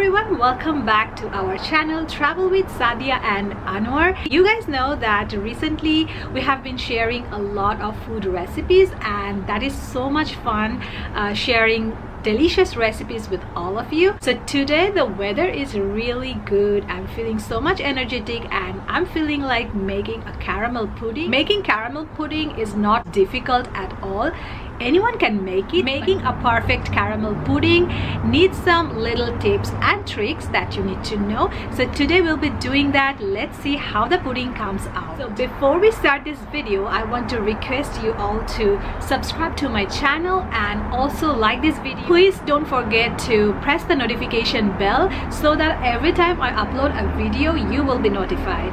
everyone, welcome back to our channel Travel with Sadia and Anwar. You guys know that recently we have been sharing a lot of food recipes, and that is so much fun sharing delicious recipes with all of you. So today the weather is really good. I'm feeling so much energetic and I'm feeling like making a caramel pudding. Making caramel pudding is not difficult at all. Anyone can make it. Making a perfect caramel pudding needs some little tips and tricks that you need to know. So today we'll be doing that. Let's see how the pudding comes out. So before we start this video, I want to request you all to subscribe to my channel and also like this video. Please don't forget to press the notification bell so that every time I upload a video, you will be notified.